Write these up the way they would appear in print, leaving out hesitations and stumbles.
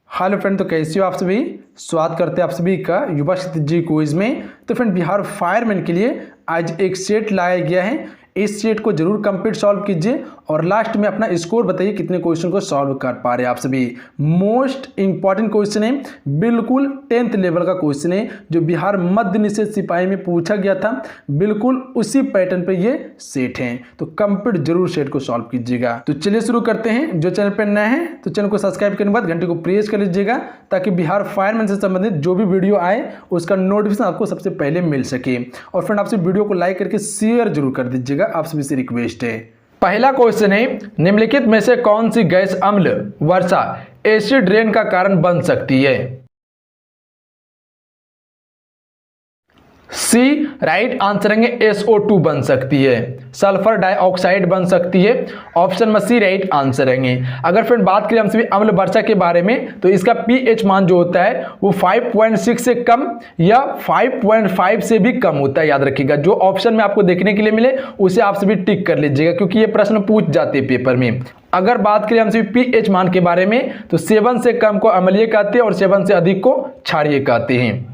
Hello friend, तो कैसे हो आप सभी। स्वागत करते हैं आप सभी का युवा क्षितिज क्विज में। तो फ्रेंड, बिहार फायरमैन के लिए आज एक सेट लाया गया है। इस सेट को जरूर कंप्लीट सॉल्व कीजिए और लास्ट में अपना स्कोर बताइए कितने क्वेश्चन को सॉल्व कर पा रहे हैं आप सभी। मोस्ट इंपॉर्टेंट क्वेश्चन है, बिल्कुल 10th लेवल का क्वेश्चन है जो बिहार मध्य निषेध सिपाही में पूछा गया था। बिल्कुल उसी पैटर्न पे ये सेट है, तो कंप्लीट जरूर सेट को सॉल्व कीजिएगा। तो चलिए शुरू करते हैं। जो चैनल पर नए हैं तो चैनल को सब्सक्राइब करने के बाद घंटे को प्रेस कर लीजिएगा ताकि बिहार फायरमैन से संबंधित जो भी वीडियो आए उसका नोटिफिकेशन आपको सबसे पहले मिल सके। और फ्रेंड, आपसे वीडियो को लाइक करके शेयर जरूर कर दीजिएगा, आप सभी से रिक्वेस्ट है। पहला क्वेश्चन है, निम्नलिखित में से कौन सी गैस अम्ल वर्षा एसिड रेन का कारण बन सकती है। सी राइट आंसर है SO2 बन सकती है, सल्फर डाइऑक्साइड बन सकती है। ऑप्शन में सी राइट आंसर है। अगर फ्रेंड बात करें हम सभी अम्ल वर्षा के बारे में तो इसका pH मान जो होता है वो 5.6 से कम या 5.5 से भी कम होता है, याद रखिएगा। जो ऑप्शन में आपको देखने के लिए मिले उसे आप सभी टिक कर लीजिएगा क्योंकि ये प्रश्न पूछ जाते हैं पेपर में। अगर बात करें हम सभी pH मान के बारे में तो 7 से कम को अम्लीय कहते हैं और 7 से अधिक को क्षारीय कहते हैं।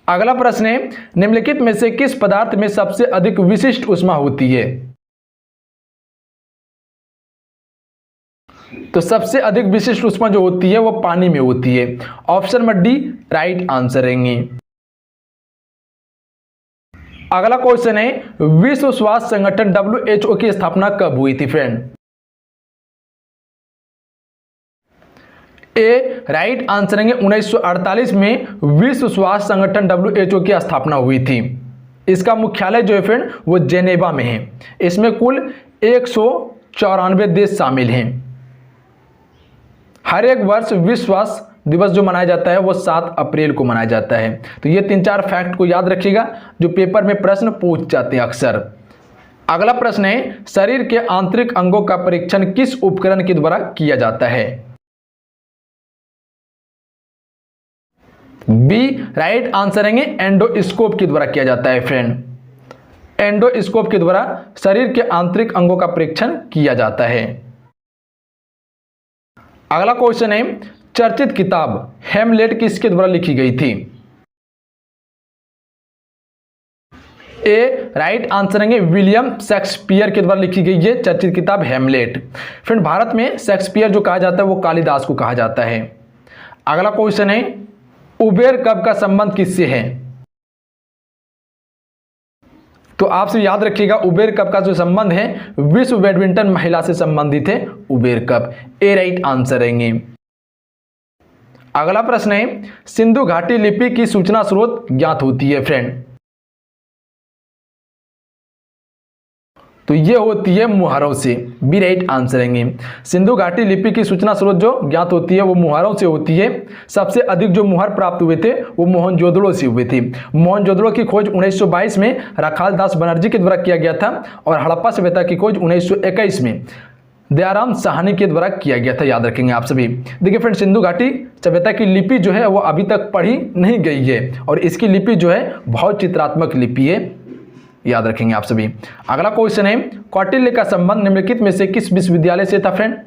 अगला प्रश्न है, निम्नलिखित में से किस पदार्थ में सबसे अधिक विशिष्ट ऊष्मा होती है। तो सबसे अधिक विशिष्ट ऊष्मा जो होती है वो पानी में होती है। ऑप्शन में डी राइट आंसर है। अगला क्वेश्चन है, विश्व स्वास्थ्य संगठन WHO की स्थापना कब हुई थी फ्रेंड। ए राइट आंसर है 1948 में विश्व स्वास्थ्य संगठन WHO की स्थापना हुई थी। इसका मुख्यालय जो है फ्रेंड वो जेनेवा में है। इसमें कुल 194 देश शामिल हैं। हर एक वर्ष विश्व स्वास्थ्य दिवस जो मनाया जाता है वो 7 अप्रैल को मनाया जाता है। तो ये 3-4 फैक्ट को याद रखिएगा जो पेपर में प्रश्न पूछ जाते हैं अक्सर। अगला प्रश्न है, शरीर के आंतरिक अंगों का परीक्षण किस उपकरण के द्वारा किया जाता है। बी राइट आंसर है एंडोस्कोप के द्वारा किया जाता है फ्रेंड। एंडोस्कोप के द्वारा शरीर के आंतरिक अंगों का परीक्षण किया जाता है। अगला क्वेश्चन है, चर्चित किताब हेमलेट किसके द्वारा लिखी गई थी। ए राइट आंसर है विलियम शेक्सपियर के द्वारा लिखी गई है चर्चित किताब हेमलेट। फ्रेंड, भारत में शेक्सपियर जो कहा जाता है वो कालिदास को कहा जाता है। अगला क्वेश्चन है, उबेर कप का संबंध किससे है। तो आपसे याद रखिएगा उबेर कप का जो संबंध है विश्व बैडमिंटन महिला से संबंधित है उबेर कप। ए राइट आंसर है। अगला प्रश्न है, सिंधु घाटी लिपि की सूचना स्रोत ज्ञात होती है फ्रेंड। तो ये होती है मुहारों से। बी राइट आंसर है। सिंधु घाटी लिपि की सूचना स्रोत जो ज्ञात होती है वो मुहारों से होती है। सबसे अधिक जो मुहर प्राप्त हुए थे वो मोहनजोदड़ो से हुए थे। मोहनजोदड़ो की खोज 1922 में राखाल दास बनर्जी के द्वारा किया गया था और हड़प्पा सभ्यता की खोज 1921 में दयाराम साहनी के द्वारा किया गया था, याद रखेंगे आप सभी। देखिए फ्रेंड, सिंधु घाटी सभ्यता की लिपि जो है वो अभी तक पढ़ी नहीं गई है और इसकी लिपि जो है बहुत चित्रात्मक लिपि है, याद रखेंगे आप सभी। अगला क्वेश्चन है, कौटिल्य का संबंध निम्नलिखित में से किस विश्वविद्यालय से था फ्रेंड।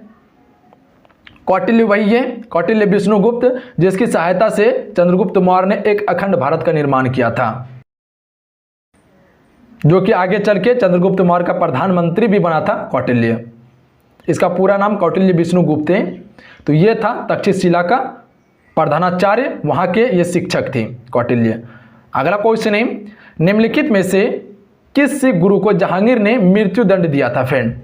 कौटिल्य वही है, कौटिल्य विष्णुगुप्त, जिसकी सहायता से चंद्रगुप्त मौर्य ने एक अखंड भारत का निर्माण किया था, जो कि आगे चल के चंद्रगुप्त मौर्य का प्रधानमंत्री भी बना था कौटिल्य। इसका पूरा नाम कौटिल्य विष्णुगुप्त है। तो ये था तक्षशिला का प्रधानाचार्य, वहां के ये शिक्षक थे कौटिल्य। अगला क्वेश्चन है, निम्नलिखित में से किस सिख गुरु को जहांगीर ने मृत्यु दंड दिया था फ्रेंड।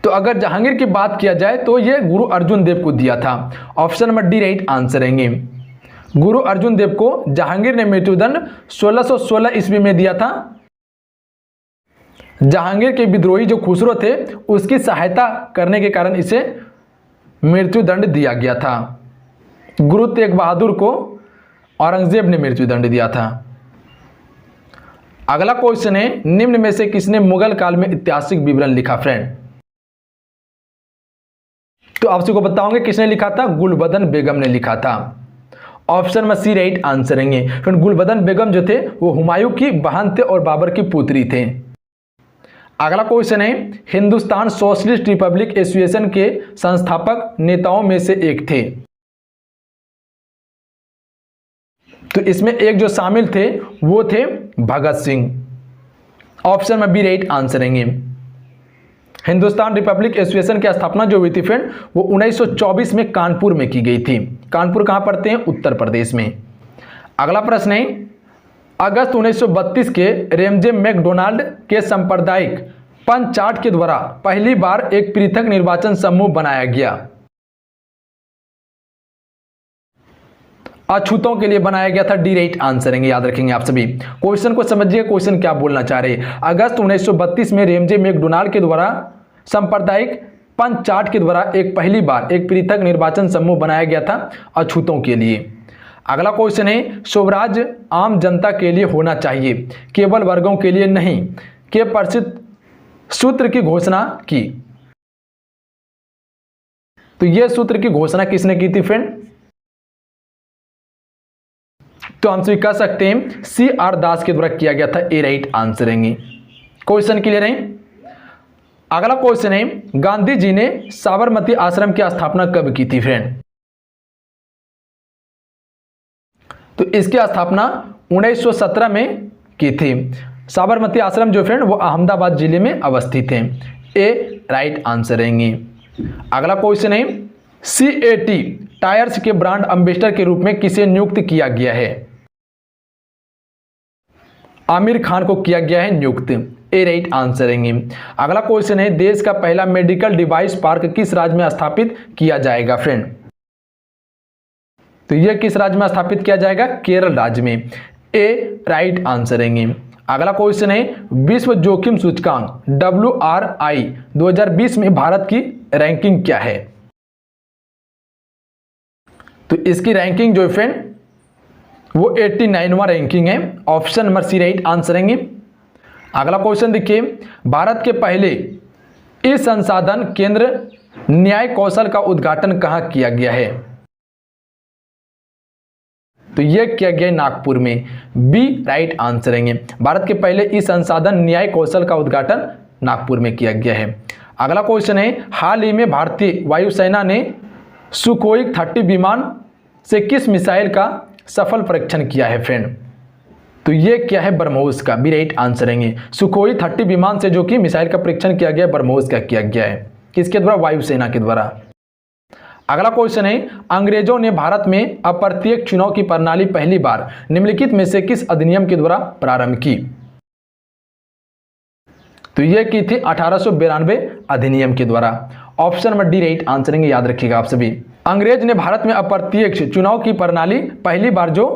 तो अगर जहांगीर की बात किया जाए तो यह गुरु अर्जुन देव को दिया था। ऑप्शन में डी राइट आंसर है। गुरु अर्जुन देव को जहांगीर ने मृत्युदंड 1616 ईस्वी में दिया था। जहांगीर के विद्रोही जो खुसरो थे उसकी सहायता करने के कारण इसे मृत्युदंड दिया गया था। गुरु तेग बहादुर को औरंगजेब ने मृत्युदंड दिया था। अगला क्वेश्चन है, निम्न में से किसने मुगल काल में ऐतिहासिक विवरण लिखा फ्रेंड। तो आप सबको बताओगे किसने लिखा था, गुलबदन बेगम ने लिखा था। ऑप्शन में सी राइट आंसर है। फ्रेंड, गुलबदन बेगम जो थे वो हुमायूं की बहन थे और बाबर की पुत्री थे। अगला क्वेश्चन है, हिंदुस्तान सोशलिस्ट रिपब्लिक एसोसिएशन के संस्थापक नेताओं में से एक थे। तो इसमें एक जो शामिल थे वो थे भगत सिंह। ऑप्शन में बी राइट आंसर रहेंगे। हिंदुस्तान रिपब्लिक एसोसिएशन की स्थापना जो हुई थी फ्रेंड वो 1924 में कानपुर में की गई थी। कानपुर कहां पड़ते हैं? उत्तर प्रदेश में। अगला प्रश्न है, अगस्त 1932 के रेमजे मैकडोनाल्ड के सांप्रदायिक पंचाट के द्वारा पहली बार एक पृथक निर्वाचन समूह बनाया गया। अछूतों के लिए बनाया गया था। डी राइट आंसर है, याद रखेंगे आप सभी। क्वेश्चन को समझिए, क्वेश्चन क्या बोलना चाह रहे हैं। अगस्त 1932 में रेमजे मैकडोनाल्ड के द्वारा सांप्रदायिक पंचाट के द्वारा पहली बार एक पृथक निर्वाचन समूह बनाया गया था अछूतों के लिए। अगला क्वेश्चन है, स्वराज आम जनता के लिए होना चाहिए, केवल वर्गों के लिए नहीं, के प्रसिद्ध सूत्र की घोषणा की। तो यह सूत्र की घोषणा किसने की थी फ्रेंड? तो हम सभी कह सकते हैं CR दास के द्वारा किया गया था। ए राइट आंसर है। क्वेश्चन क्लियर है। अगला क्वेश्चन है, गांधी जी ने साबरमती आश्रम की स्थापना कब की थी फ्रेंड? तो इसकी स्थापना 1917 में की थी। साबरमती आश्रम जो फ्रेंड वो अहमदाबाद जिले में अवस्थित है। ए राइट आंसर रहेंगे। अगला क्वेश्चन है, CAT टायर्स के ब्रांड एम्बेसडर के रूप में किसे नियुक्त किया गया है? आमिर खान को किया गया है नियुक्त। ए राइट आंसर रहेंगे। अगला क्वेश्चन है, देश का पहला मेडिकल डिवाइस पार्क किस राज्य में स्थापित किया जाएगा फ्रेंड? तो यह किस राज्य में स्थापित किया जाएगा? केरल राज्य में। ए राइट आंसर रहेंगे। अगला क्वेश्चन है, विश्व जोखिम सूचकांक WRI 2020 में भारत की रैंकिंग क्या है? तो इसकी रैंकिंग जो फ्रेंड वो 89वां रैंकिंग है। Option number C right answer रहेंगे। अगला क्वेश्चन देखिए, भारत के पहले ई संसाधन केंद्र न्याय कौशल का उद्घाटन कहां किया गया है? तो यह किया गया नागपुर में। बी राइट आंसर रहेंगे। भारत के पहले ई संसाधन न्याय कौशल का उद्घाटन नागपुर में किया गया है। अगला क्वेश्चन है, हाल ही में भारतीय वायुसेना ने सुखोई 30 विमान से किस मिसाइल का सफल परीक्षण किया है फ्रेंड? तो यह क्या है? ब्रह्मोस का। बी राइट आंसर रहेंगे। सुखोई 30 विमान से जो कि मिसाइल का परीक्षण किया गया ब्रह्मोस का किया गया है। किसके द्वारा? वायुसेना के द्वारा। अगला क्वेश्चन है, अंग्रेजों ने भारत में अप्रत्यक्ष चुनाव की प्रणाली पहली बार निम्नलिखित में से किस अधिनियम के द्वारा प्रारंभ की? तो यह की थी 1892 अधिनियम के द्वारा। Option number D right answer रहेंगे, याद रखिएगा आप सभी। अंग्रेज ने भारत में अप्रत्यक्ष चुनाव की प्रणाली पहली बार जो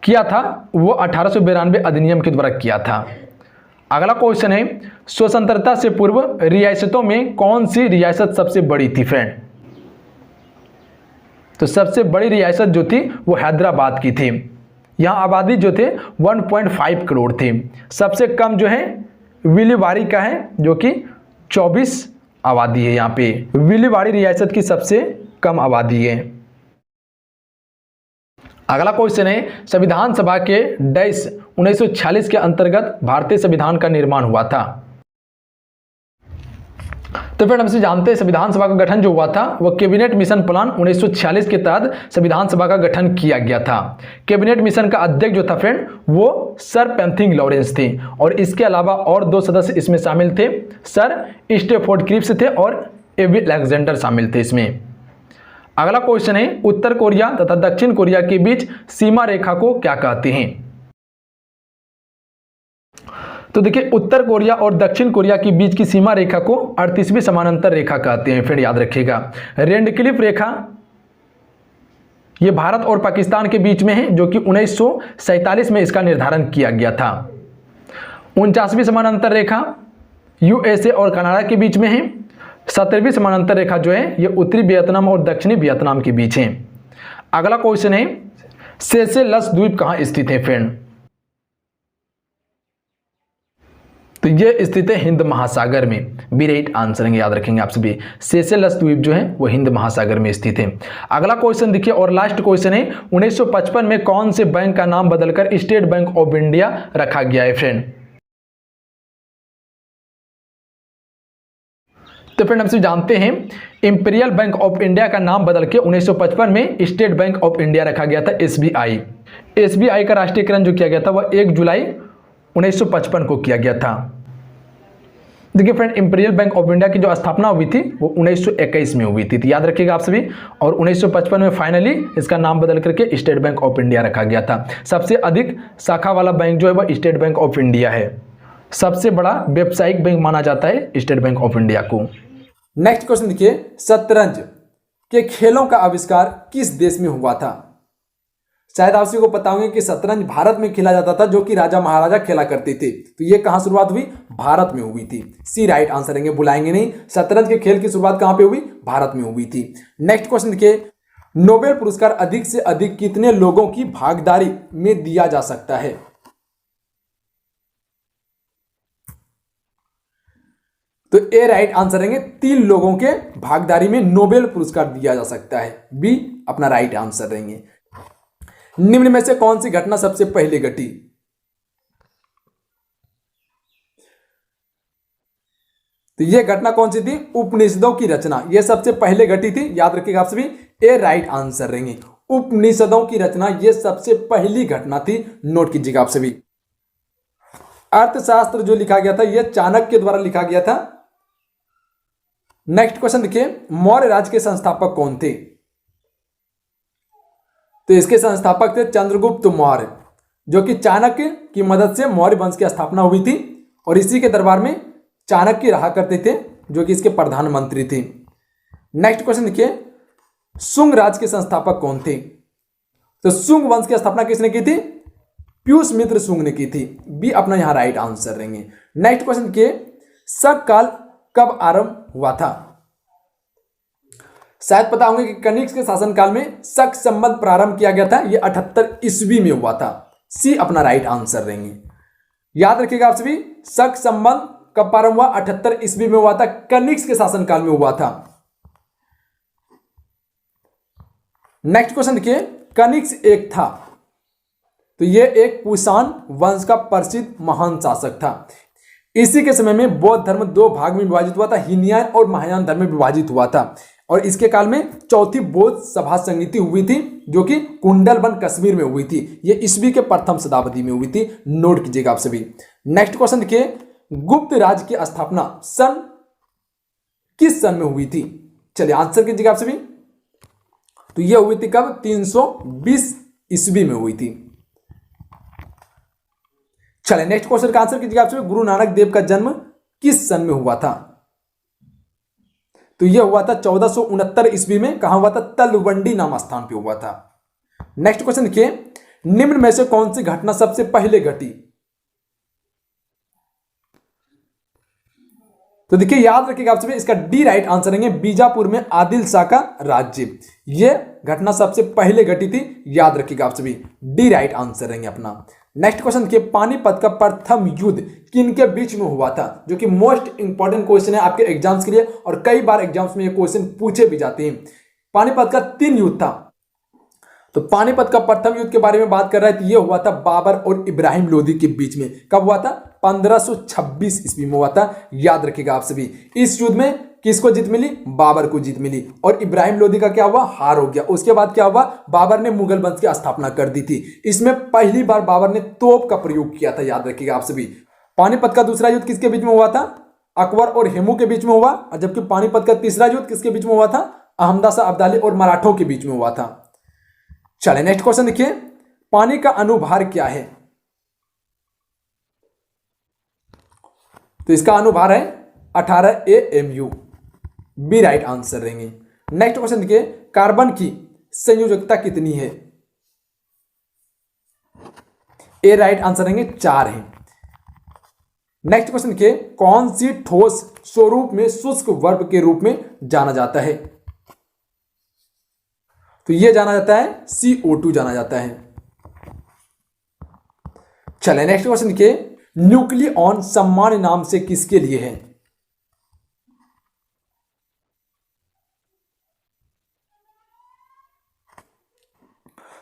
किया था वो 1892 अधिनियम के द्वारा किया था। अगला क्वेश्चन है, स्वतंत्रता से पूर्व रियासतों में कौन सी रियासत सबसे बड़ी थी फ्रेंड? तो सबसे बड़ी रियासत जो थी वो हैदराबाद की थी। यहाँ आबादी जो थे 1.5 करोड़ थी। सबसे कम जो है विलीवाड़ी का है जो कि 24 आबादी है। यहाँ पे विलीवाड़ी रियासत की सबसे कम आबादी है। अगला क्वेश्चन है, संविधान सभा के डैश 1946 के अंतर्गत भारतीय संविधान का निर्माण हुआ था। तो फिर हमसे जानते हैं संविधान सभा का गठन जो हुआ था वह कैबिनेट मिशन प्लान 1946 के तहत संविधान सभा का गठन किया गया था। कैबिनेट मिशन का अध्यक्ष जो था फ्रेंड वो सर पेंथिंग लॉरेंस थे और इसके अलावा और 2 सदस्य इसमें शामिल थे। सर स्टेफोर्ड क्रिप्स थे और एवी अलेक्जेंडर शामिल थे इसमें। अगला क्वेश्चन है, उत्तर कोरिया तथा दक्षिण कोरिया के बीच सीमा रेखा को क्या कहते हैं? तो देखिए, उत्तर कोरिया और दक्षिण कोरिया के बीच की सीमा रेखा को 38वीं समानांतर रेखा कहते हैं। फिर याद रखिएगा, रेडक्लिफ रेखा ये भारत और पाकिस्तान के बीच में है जो कि 1947 में इसका निर्धारण किया गया था। 49वीं समानांतर रेखा USA और कनाडा के बीच में है। 17वीं समानांतर रेखा जो है ये उत्तरी वियतनाम और दक्षिणी वियतनाम के बीच है। अगला क्वेश्चन है, सेशेल्स द्वीप कहाँ स्थित है फ्रेंड? तो ये स्थित है हिंद महासागर में। बी राइट आंसर है, याद रखेंगे आप सभी। सेशेल्स द्वीप जो है वो हिंद महासागर में स्थित है। अगला क्वेश्चन देखिए और लास्ट क्वेश्चन है, 1955 में कौन से बैंक का नाम बदलकर स्टेट बैंक ऑफ इंडिया रखा गया है फ्रेंड? तो फ्रेंड हम सब जानते हैं इंपीरियल बैंक ऑफ इंडिया का नाम बदल के 1955 में स्टेट बैंक ऑफ इंडिया रखा गया था, एसबीआई। एसबीआई का राष्ट्रीयकरण जो किया गया था वह 1 जुलाई 1955 को किया गया था। देखिए friend, imperial bank of India की जो स्थापना हुई थी वो 1921 में हुई थी, तो याद रखिएगा आप सभी। और 1955 में फाइनली इसका नाम बदल करके स्टेट बैंक ऑफ इंडिया रखा गया था। सबसे अधिक शाखा वाला बैंक जो है वह स्टेट बैंक ऑफ इंडिया है। सबसे बड़ा व्यावसायिक बैंक माना जाता है स्टेट बैंक ऑफ इंडिया को। नेक्स्ट क्वेश्चन देखिए, शतरंज के खेलों का आविष्कार किस देश में हुआ था? शायद आप सभी को पता होगा कि शतरंज भारत में खेला जाता था, जो कि राजा महाराजा खेला करते थे। तो ये कहां शुरुआत हुई? भारत में हुई थी। सी राइट आंसर रहेंगे, बुलाएंगे नहीं। शतरंज के खेल की शुरुआत कहां पे हुई? भारत में हुई थी। नेक्स्ट क्वेश्चन देखिए, नोबेल पुरस्कार अधिक से अधिक कितने लोगों की भागीदारी में दिया जा सकता है? तो ए राइट आंसर रहेंगे, 3 लोगों के भागीदारी में नोबेल पुरस्कार दिया जा सकता है। बी अपना राइट आंसर रहेंगे। निम्न में से कौन सी घटना सबसे पहले घटी? तो यह घटना कौन सी थी? उपनिषदों की रचना, यह सबसे पहले घटी थी। याद रखिएगा आप सभी, ए राइट आंसर रहेंगे। उपनिषदों की रचना यह सबसे पहली घटना थी, नोट कीजिएगा आप सभी। अर्थशास्त्र जो लिखा गया था यह चाणक्य द्वारा लिखा गया था। नेक्स्ट क्वेश्चन देखिए, मौर्य राज्य के संस्थापक कौन थे? तो इसके संस्थापक थे चंद्रगुप्त मौर्य, जो कि चाणक्य की मदद से मौर्य वंश की स्थापना हुई थी। और इसी के दरबार में चाणक्य रहा करते थे, जो कि इसके प्रधानमंत्री थे। नेक्स्ट क्वेश्चन देखिए, शुंग राज्य के संस्थापक कौन थे? तो शुंग वंश की स्थापना किसने की थी? पीयूष मित्र शुंग ने की थी। बी अपना यहां राइट आंसर रहेंगे। नेक्स्ट क्वेश्चन देखिए, शक काल कब आरंभ हुआ था? शायद पता होंगे कि कनिष्क के शासनकाल में शक संबंध प्रारंभ किया गया था। यह 78 ईस्वी में हुआ था। सी अपना राइट आंसर रहेंगे। याद रखिएगा आप सभी, शक संबंध कब प्रारंभ हुआ? 78 ईस्वी में हुआ था, कनिष्क के शासनकाल में हुआ था। नेक्स्ट क्वेश्चन देखिए, कनिष्क एक था, तो यह एक कुषाण वंश का प्रसिद्ध महान शासक था। इसी के समय में बौद्ध धर्म 2 भाग में विभाजित हुआ था, हीनयान और महायान धर्म में विभाजित हुआ था। और इसके काल में चौथी बौद्ध सभा संगीति हुई थी, जो कि कुंडलबन कश्मीर में हुई थी। यह ईस्वी के प्रथम शताब्दी में हुई थी। नोट कीजिएगा आप सभी। नेक्स्ट क्वेश्चन देखिए, गुप्त राज्य की स्थापना किस सन में हुई थी? चलिए आंसर कीजिएगा आप सभी। तो यह हुई थी कब? 320 ईस्वी में हुई थी। चलिए नेक्स्ट क्वेश्चन का आंसर कीजिएगा आप सभी। गुरु नानक देव का जन्म किस सन में हुआ था? तो यह हुआ था 1469 ईस्वी में। कहां हुआ था? तलवंडी नाम स्थान पे हुआ था। नेक्स्ट क्वेश्चन देखिए, निम्न में से कौन सी घटना सबसे पहले घटी? तो देखिए याद रखिएगा आप सभी, इसका डी राइट आंसर रहेंगे, बीजापुर में आदिल शाह का राज्य। यह घटना सबसे पहले घटी थी। याद रखिएगा आप सभी, डी राइट आंसर रहेंगे अपना। नेक्स्ट क्वेश्चन देखिए, पानीपत का प्रथम युद्ध किनके बीच में हुआ था? जो कि मोस्ट इंपॉर्टेंट क्वेश्चन है आपके एग्जाम्स के लिए, और कई बार एग्जाम्स में ये क्वेश्चन पूछे भी जाते हैं। पानीपत का 3 युद्ध था। तो पानीपत का प्रथम युद्ध के बारे में बात कर रहे थे, ये हुआ था बाबर और इब्राहिम लोदी के बीच में। कब हुआ था? 1526 ईस्वी में हुआ था। याद रखिएगा आप सभी। इस युद्ध में किसको जीत मिली? बाबर को जीत मिली। और इब्राहिम लोदी का क्या हुआ? हार हो गया। उसके बाद क्या हुआ? बाबर ने मुगल वंश की स्थापना कर दी थी। इसमें पहली बार बाबर ने तोप का प्रयोग किया था। याद रखिएगा आप सभी। पानीपत का दूसरा युद्ध किसके बीच में हुआ था? अकबर और हेमू के बीच में हुआ। और जबकि पानीपत का तीसरा युद्ध किसके बीच में हुआ था? अहमदा शाह अब्दाली और मराठों के बीच में हुआ था। चलिए नेक्स्ट क्वेश्चन देखिए, पानी का अनुभार क्या है? तो इसका अनुभार है 18 AMU। बी राइट आंसर रहेंगे। नेक्स्ट क्वेश्चन देखिए, कार्बन की संयोजकता कितनी है? ए राइट आंसर रहेंगे, 4 है। नेक्स्ट क्वेश्चन देखिए, कौन सी ठोस स्वरूप में शुष्क वर्ब के रूप में जाना जाता है? तो यह जाना जाता है CO2 जाना जाता है। चलिए नेक्स्ट क्वेश्चन देखिए, न्यूक्लियॉन सामान्य नाम से किसके लिए है?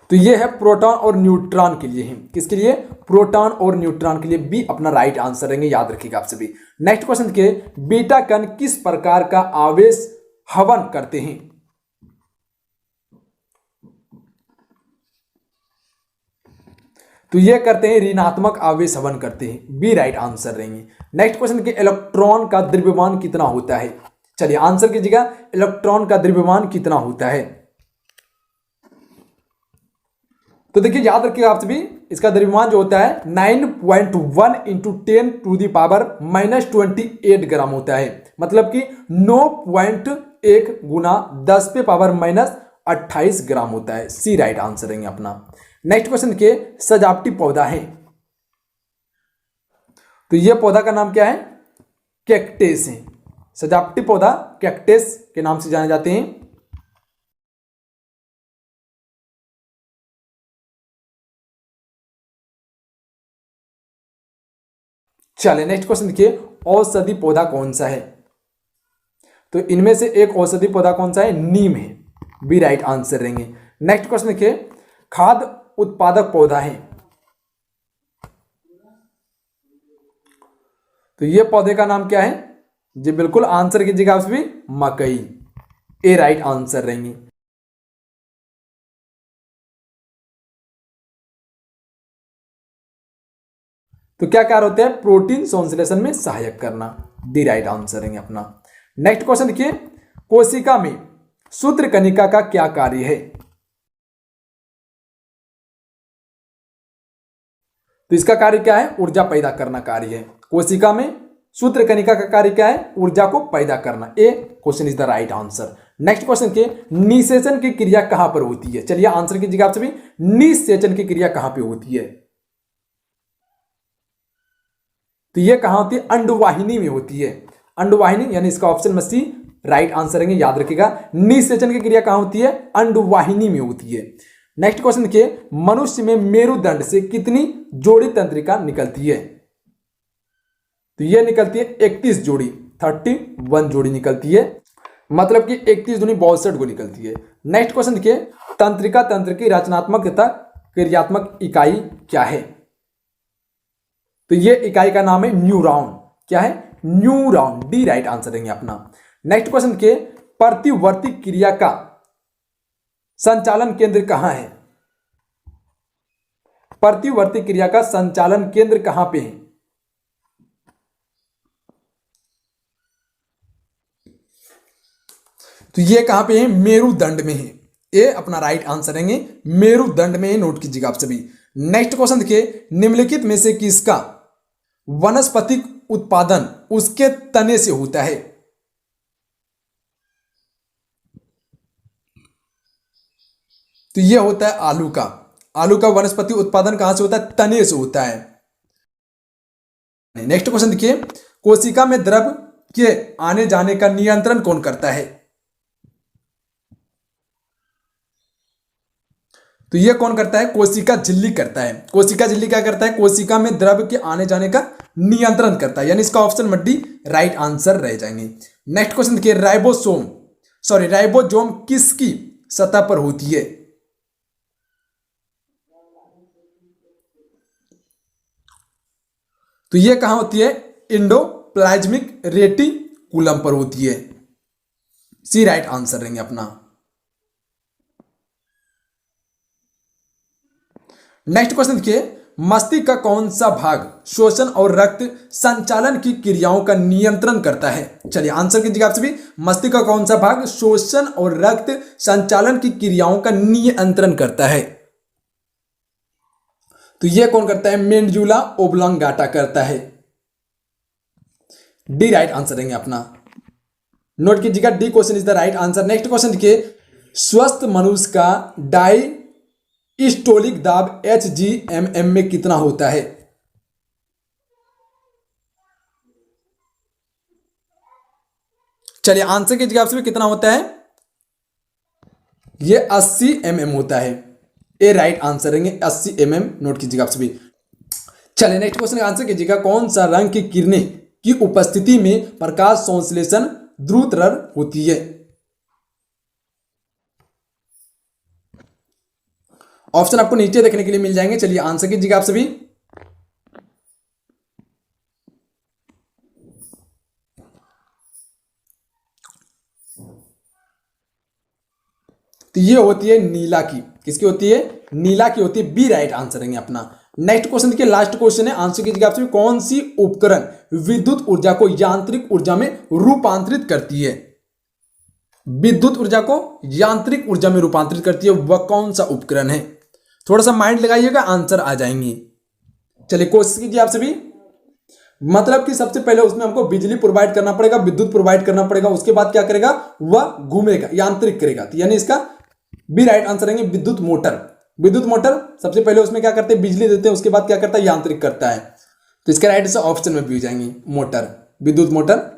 तो यह है प्रोटॉन और न्यूट्रॉन के लिए है। किसके लिए? प्रोटॉन और न्यूट्रॉन के लिए। बी अपना राइट आंसर रहेंगे। याद रखिएगा आप सभी। नेक्स्ट क्वेश्चन के बीटा कण किस प्रकार का आवेश हवन करते हैं? तो ये करते हैं ऋणात्मक आवेश हवन करते हैं, बी राइट आंसर रहेंगे। नेक्स्ट क्वेश्चन के इलेक्ट्रॉन का द्रव्यमान कितना होता है? चलिए आंसर कीजिएगा, इलेक्ट्रॉन का द्रव्यमान कितना होता है? तो देखिए याद रखिएगा आप सभी, इसका द्रव्यमान जो होता है 9.1 इंटू 10⁻⁻28 ग्राम होता है, मतलब कि 9.1 गुना 10⁻⁻28 ग्राम होता है। सी राइट आंसर रहेंगे अपना। नेक्स्ट क्वेश्चन के सजावटी पौधा है, तो यह पौधा का नाम क्या है? कैक्टस है। सजावटी पौधा कैक्टस के नाम से जाने जाते हैं। चलिए नेक्स्ट क्वेश्चन देखिए, औषधि पौधा कौन सा है? तो इनमें से एक औषधि पौधा कौन सा है? नीम है, बी राइट आंसर रहेंगे। नेक्स्ट क्वेश्चन देखिए, खाद्य उत्पादक पौधा है, तो ये पौधे का नाम क्या है? जी बिल्कुल आंसर कीजिएगा आप सभी, मकई, ए राइट आंसर रहेंगे। तो क्या कार्य होते हैं? प्रोटीन संश्लेषण में सहायक करना, डी राइट आंसर रहेंगे अपना। नेक्स्ट क्वेश्चन देखिए, कोशिका में सूत्रकणिका का क्या कार्य है? तो इसका कार्य क्या है? ऊर्जा पैदा करना कार्य है। कोशिका में सूत्रकणिका का कार्य क्या है? ऊर्जा को पैदा करना। A question is the right answer. Next question के निषेचन की क्रिया कहां पर होती है? चलिए आंसर कीजिएगा आप सभी, निषेचन की क्रिया कहां पर होती है? तो यह कहां होती है? अंडवाहिनी में होती है। अंडवाहिनी यानी इसका ऑप्शन में सी राइट आंसर रहेंगे, याद रखिएगा। निषेचन की क्रिया कहां होती है? अंडवाहिनी में होती है। नेक्स्ट क्वेश्चन के मनुष्य में मेरुदंड से कितनी जोड़ी तंत्रिका निकलती है? तो यह निकलती है 31 जोड़ी, 31 जोड़ी निकलती है, मतलब कि 31 दूनी 62 को निकलती है। नेक्स्ट क्वेश्चन के तंत्रिका तंत्र की रचनात्मक तथा क्रियात्मक इकाई क्या है? तो यह इकाई का नाम है न्यूरॉन। क्या है? न्यूरॉन, डी राइट आंसर देंगे अपना। नेक्स्ट क्वेश्चन के प्रतिवर्ती क्रिया का संचालन केंद्र कहां है? प्रतिवर्ती क्रिया का संचालन केंद्र कहां पे है? तो ये कहां पे है? मेरुदंड में है। ए अपना राइट आंसर रहेंगे, मेरुदंड में है, नोट कीजिएगा आप सभी। नेक्स्ट क्वेश्चन देखिए, निम्नलिखित में से किसका वनस्पतिक उत्पादन उसके तने से होता है? तो यह होता है आलू का। आलू का वनस्पति उत्पादन कहां से होता है? तने से होता है। नेक्स्ट क्वेश्चन देखिए, कोशिका में द्रव के आने जाने का नियंत्रण कौन करता है? तो यह कौन करता है? कोशिका झिल्ली करता है। कोशिका झिल्ली क्या करता है? कोशिका में द्रव के आने जाने का नियंत्रण करता है, यानी इसका ऑप्शन डी राइट आंसर रह जाएंगे। नेक्स्ट क्वेश्चन देखिए, राइबोसोम किसकी सतह पर होती है? तो यह कहां होती है? एंडोप्लाज्मिक रेटिकुलम पर होती है। सी राइट आंसर रहेंगे अपना। नेक्स्ट क्वेश्चन देखिए, मस्तिष्क का कौन सा भाग श्वसन और रक्त संचालन की क्रियाओं का नियंत्रण करता है? चलिए आंसर कीजिएगा आप सभी, मस्तिष्क का कौन सा भाग श्वसन और रक्त संचालन की क्रियाओं का नियंत्रण करता है? तो यह कौन करता है? मेंडुला ओब्लांगाटा करता है, डी राइट आंसर देंगे अपना। नोट कीजिएगा, D question is the right answer. Next question देखिए, स्वस्थ मनुष्य का डायस्टोलिक दाब HgMM में कितना होता है? चलिए आंसर कीजिएगा आप सभी, कितना होता है? यह 80 mm होता है। ए राइट आंसर रहेंगे 80 mm, नोट कीजिएगा आप सभी। चलिए नेक्स्ट क्वेश्चन का आंसर कीजिएगा, कौन सा रंग की किरणें की उपस्थिति में प्रकाश संश्लेषण द्रुततर होती है? ऑप्शन आपको नीचे देखने के लिए मिल जाएंगे। चलिए आंसर कीजिएगा आप सभी। तो ये होती है नीला की। किसकी होती है? नीला की होती है। बी राइट आंसर रहेंगे अपना। नेक्स्ट क्वेश्चन देखिए, लास्ट क्वेश्चन है, आंसर कीजिएगा आपसे। कौन सी उपकरण विद्युत ऊर्जा को यांत्रिक ऊर्जा में रूपांतरित करती है? विद्युत ऊर्जा को यांत्रिक ऊर्जा में रूपांतरित करती है, वह कौन सा उपकरण है? थोड़ा सा माइंड लगाइएगा, आंसर आ जाएंगे। चलिए कोशिश कीजिए आप सभी। मतलब कि सबसे पहले उसमें हमको बिजली प्रोवाइड करना पड़ेगा, विद्युत प्रोवाइड करना पड़ेगा, उसके बाद क्या करेगा? वह घूमेगा, यांत्रिक करेगा। तो यानी इसका बी राइट आंसर रहेंगे विद्युत मोटर। विद्युत मोटर सबसे पहले उसमें क्या करते हैं? बिजली देते हैं, उसके बाद क्या करता है? यांत्रिक करता है। तो इसका राइट ऑप्शन में भी हो जाएंगे मोटर, विद्युत मोटर